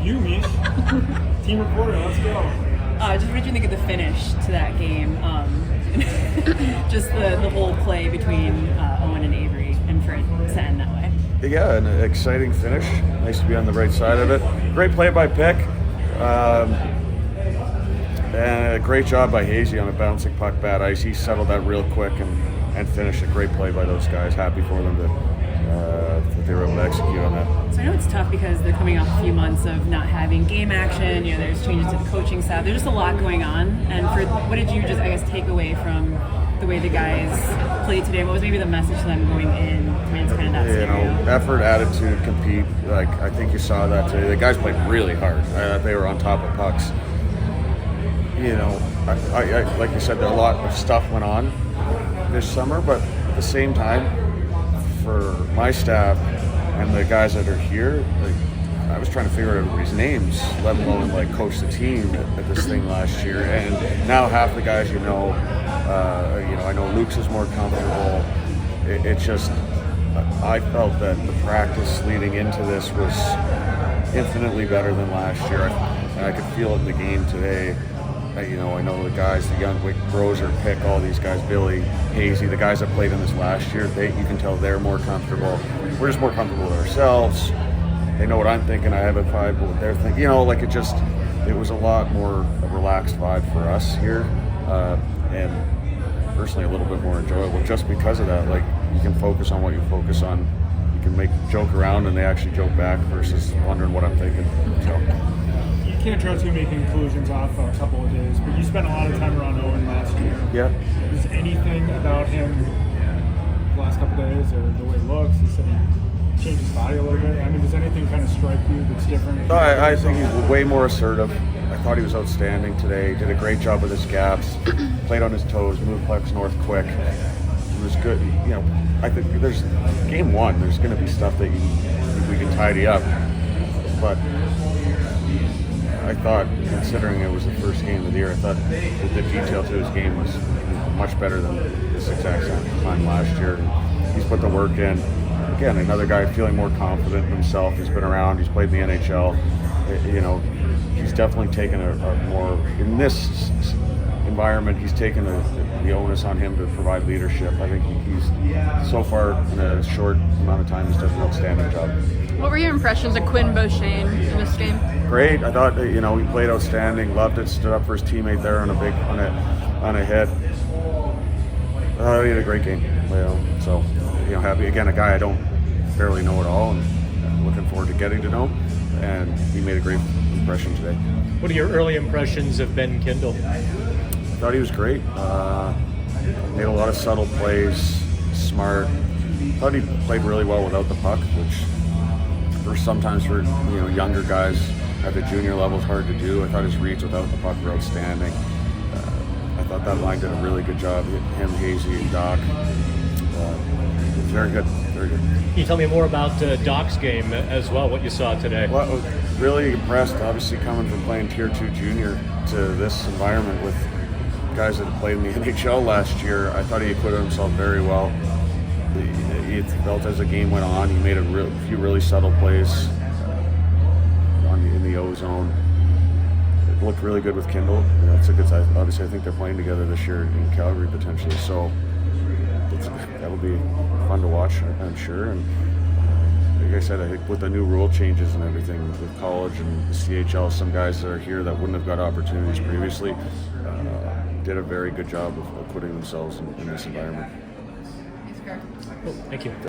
you, Mish. Team reporter, let's go. Just what did you think of the finish to that game? Just the whole play between Owen and Avery, and for it to end that way. Yeah, an exciting finish. Nice to be on the right side of it. Great play by Pick. And a great job by Hazy on a bouncing puck, bad ice. He settled that real quick and finished a great play by those guys. Happy for them that they were able to execute on that. So I know it's tough because they're coming off a few months of not having game action. You know, there's changes to the coaching staff. There's just a lot going on. And what did you just, I guess, take away from the way the guys played today? What was maybe the message to them going in against kind of that scenario? Effort, attitude, compete. Like, I think you saw that today. The guys played really hard. They were on top of pucks. You know, I like you said, there a lot of stuff went on this summer, but at the same time, for my staff and the guys that are here, like, I was trying to figure out everybody's names, let alone like coach the team at this thing last year. And now half the guys, I know Luke's is more comfortable. It's just, I felt that the practice leading into this was infinitely better than last year. And I could feel it in the game today. I know the guys, the young Broser, Pick, all these guys, Billy, Hazy, the guys that played in this last year, you can tell they're more comfortable. We're just more comfortable with ourselves. They know what I'm thinking. I have a vibe with what they're thinking. It was a lot more a relaxed vibe for us here. And personally, a little bit more enjoyable just because of that. Like, you can focus on what you focus on. You can joke around and they actually joke back versus wondering what I'm thinking. So. You can't draw too many conclusions off a couple of days, but you spent a lot of time around Owen last year. Yeah. Is anything about him the last couple of days or the way he looks? He said he changed his body a little bit. I mean, does anything kind of strike you that's different? I think he's way more assertive. I thought he was outstanding today. Did a great job with his gaps. Played on his toes. Moved pucks north quick. It was good. I think there's game one. There's going to be stuff that we can tidy up, but I thought, considering it was the first game of the year, I thought the detail to his game was much better than this exact time last year. He's put the work in. Again, another guy feeling more confident in himself. He's been around. He's played in the NHL. He's definitely taken a more, in this environment, he's taken the onus on him to provide leadership. I think he's so far in a short amount of time, he's done an outstanding job. What were your impressions of Quinn Beauchene in this game? Great. I thought he played outstanding. Loved it. Stood up for his teammate there on a hit. I thought he had a great game. So happy again. A guy I don't barely know at all, and looking forward to getting to know. And he made a great impression today. What are your early impressions of Ben Kindle? I thought he was great. Made a lot of subtle plays. Smart. Thought he played really well without the puck, which sometimes for younger guys at the junior level is hard to do. I thought his reads without the puck were outstanding. I thought that line did a really good job. Him, Hazy, and Doc. Very good, very good. Can you tell me more about Doc's game as well, what you saw today? Well, I was really impressed, obviously coming from playing Tier 2 junior to this environment with guys that had played in the NHL last year. I thought he acquitted himself very well. He felt as the game went on, he made a few really subtle plays in the O zone. It looked really good with Kindle. It's a good size. Obviously, I think they're playing together this year in Calgary potentially, so that'll be fun to watch, I'm sure. And like I said, I think with the new rule changes and everything with college and the CHL, some guys that are here that wouldn't have got opportunities previously did a very good job of acquitting themselves in this environment. Thank you.